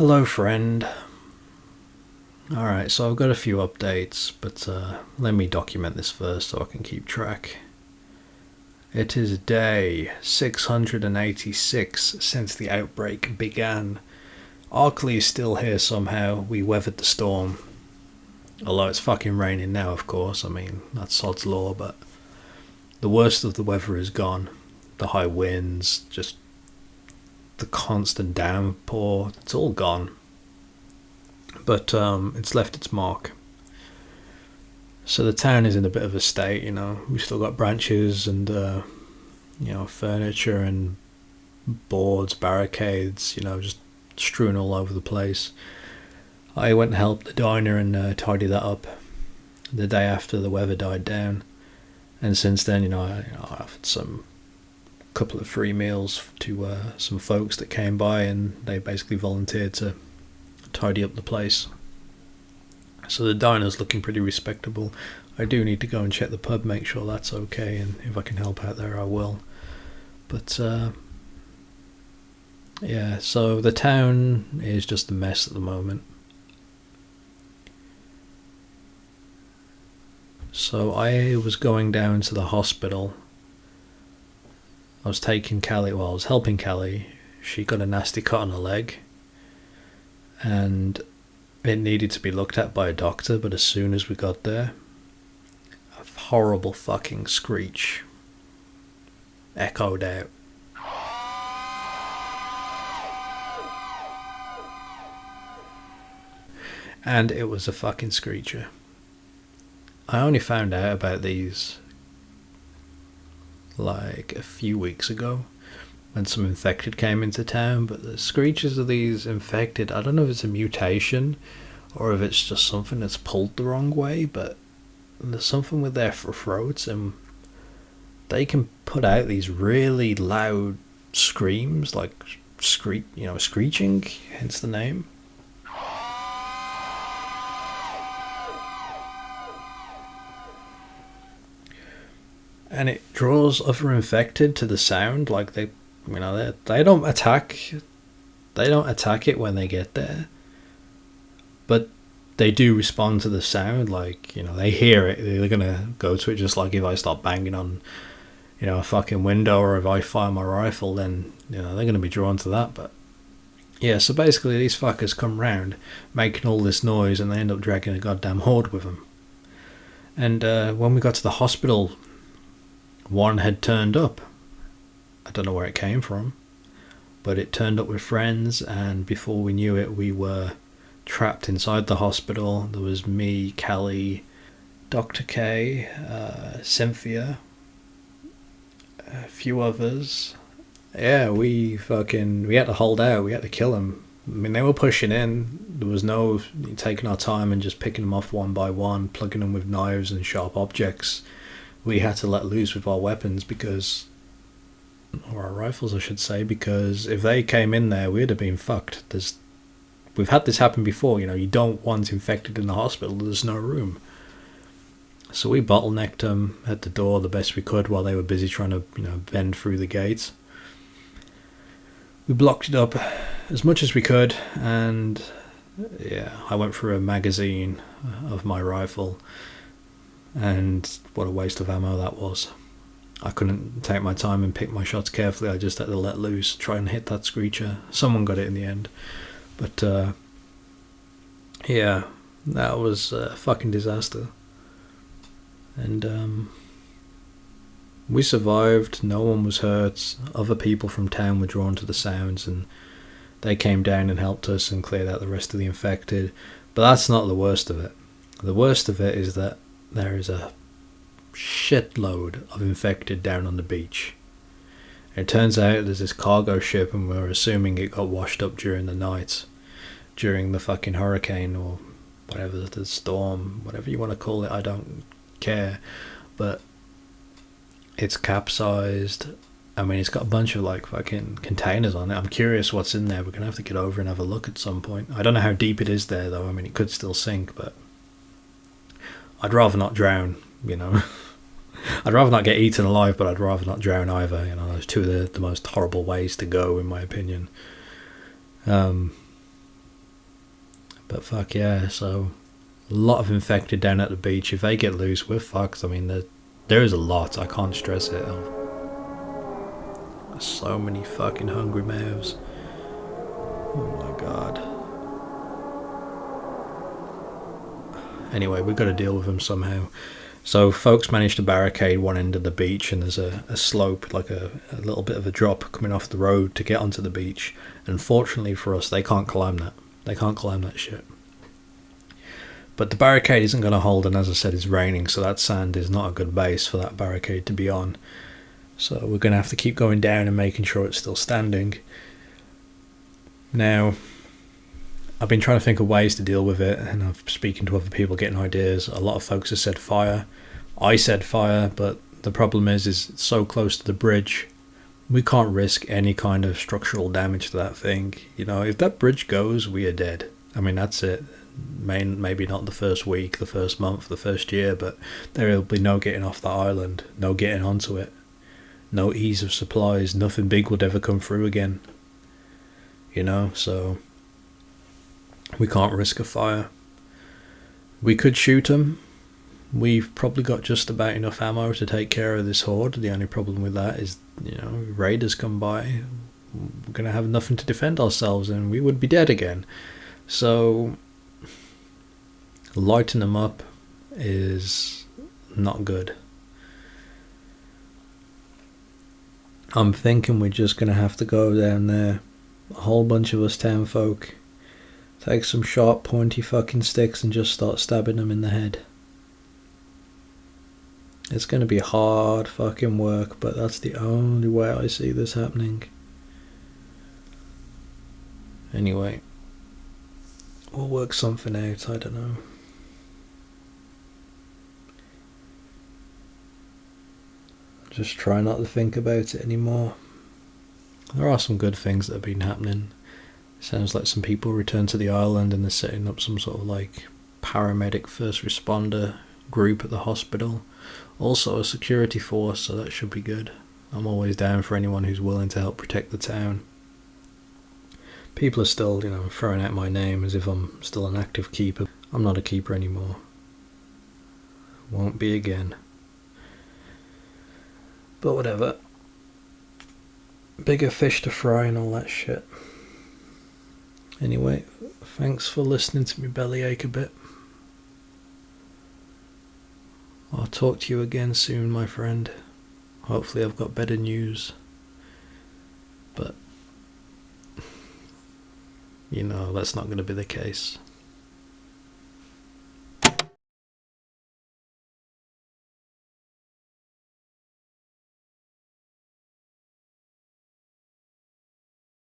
Hello, friend. Alright, so I've got a few updates, but let me document this first so I can keep track. It is day 686 since the outbreak began. Arkley is still here somehow. We weathered the storm. Although it's fucking raining now, of course. I mean, that's sod's law, but the worst of the weather is gone. The high winds, just the constant downpour, it's all gone. But it's left its mark. So the town is in a bit of a state, We've still got branches and, furniture and boards, barricades, just strewn all over the place. I went and helped the diner and tidy that up the day after the weather died down. And since then, I offered some couple of free meals to some folks that came by, and they basically volunteered to tidy up the place. So the diner's looking pretty respectable. I do need to go and check the pub, make sure that's okay, and if I can help out there I will. But yeah, so the town is just a mess at the moment. So I was going down to the hospital. I was taking Callie, I was helping Callie. She got a nasty cut on her leg, and it needed to be looked at by a doctor, but as soon as we got there, a horrible fucking screech echoed out. And it was a fucking screecher. I only found out about these like a few weeks ago when some infected came into town, but the screeches of these infected, I don't know if it's a mutation or if it's just something that's pulled the wrong way, but there's something with their throats and they can put out these really loud screams, like screeching, hence the name. And it draws other infected to the sound, like they don't attack it when they get there, but they do respond to the sound. Like, they hear it, they're gonna go to it. Just like if I start banging on a fucking window, or if I fire my rifle, then they're gonna be drawn to that. But yeah, so basically these fuckers come round making all this noise and they end up dragging a goddamn horde with them. And when we got to the hospital, one had turned up. I don't know where it came from, but it turned up with friends, and before we knew it, we were trapped inside the hospital. There was me, Callie, Dr. K, Cynthia, a few others. Yeah, we had to hold out. We had to kill them. I mean, they were pushing in. There was no taking our time and just picking them off one by one, plugging them with knives and sharp objects. We had to let loose with our weapons or our rifles I should say, because if they came in there, we'd have been fucked. We've had this happen before, you don't want infected in the hospital, there's no room. So we bottlenecked them at the door the best we could while they were busy trying to, bend through the gates. We blocked it up as much as we could, and yeah, I went through a magazine of my rifle. And what a waste of ammo that was. I couldn't take my time and pick my shots carefully. I just had to let loose, try and hit that screecher. Someone got it in the end. But yeah, that was a fucking disaster. And we survived. No one was hurt. Other people from town were drawn to the sounds, and they came down and helped us and cleared out the rest of the infected. But that's not the worst of it. The worst of it is that there is a shitload of infected down on the beach. It turns out there's this cargo ship, and we're assuming it got washed up during the night, during the fucking hurricane or whatever, the storm, whatever you want to call it, I don't care. But it's capsized. I mean, it's got a bunch of like fucking containers on it. I'm curious what's in there. We're gonna have to get over and have a look at some point. I don't know how deep it is there though. I mean, it could still sink, but I'd rather not drown, I'd rather not get eaten alive, but I'd rather not drown either. Those two are the most horrible ways to go, in my opinion. But fuck yeah, so a lot of infected down at the beach. If they get loose, we're fucked. I mean, there is a lot. I can't stress it. So many fucking hungry mouths. Oh my god. Anyway, we've got to deal with them somehow. So folks managed to barricade one end of the beach, and there's a slope, like a little bit of a drop coming off the road to get onto the beach. And fortunately for us, they can't climb that. They can't climb that shit. But the barricade isn't going to hold, and as I said, it's raining, so that sand is not a good base for that barricade to be on. So we're going to have to keep going down and making sure it's still standing. Now, I've been trying to think of ways to deal with it, and I've speaking to other people, getting ideas. A lot of folks have said fire. I said fire, but the problem is it's so close to the bridge. We can't risk any kind of structural damage to that thing. You know, if that bridge goes, we are dead. I mean, that's it. Maybe not the first week, the first month, the first year, but there will be no getting off the island, no getting onto it, no ease of supplies. Nothing big would ever come through again. You know, so we can't risk a fire. We could shoot them. We've probably got just about enough ammo to take care of this horde. The only problem with that is, you know, raiders come by, we're going to have nothing to defend ourselves, and we would be dead again. So lighting them up is not good. I'm thinking we're just going to have to go down there, a whole bunch of us town folk, take some sharp pointy fucking sticks and just start stabbing them in the head. It's going to be hard fucking work, but that's the only way I see this happening. Anyway, we'll work something out, I don't know. Just try not to think about it anymore. There are some good things that have been happening. Sounds like some people returned to the island and they're setting up some sort of like paramedic first responder group at the hospital. Also a security force, so that should be good. I'm always down for anyone who's willing to help protect the town. People are still, you know, throwing out my name as if I'm still an active keeper. I'm not a keeper anymore. Won't be again. But whatever. Bigger fish to fry and all that shit. Anyway, thanks for listening to me bellyache a bit. I'll talk to you again soon, my friend. Hopefully I've got better news. But, you know, that's not going to be the case.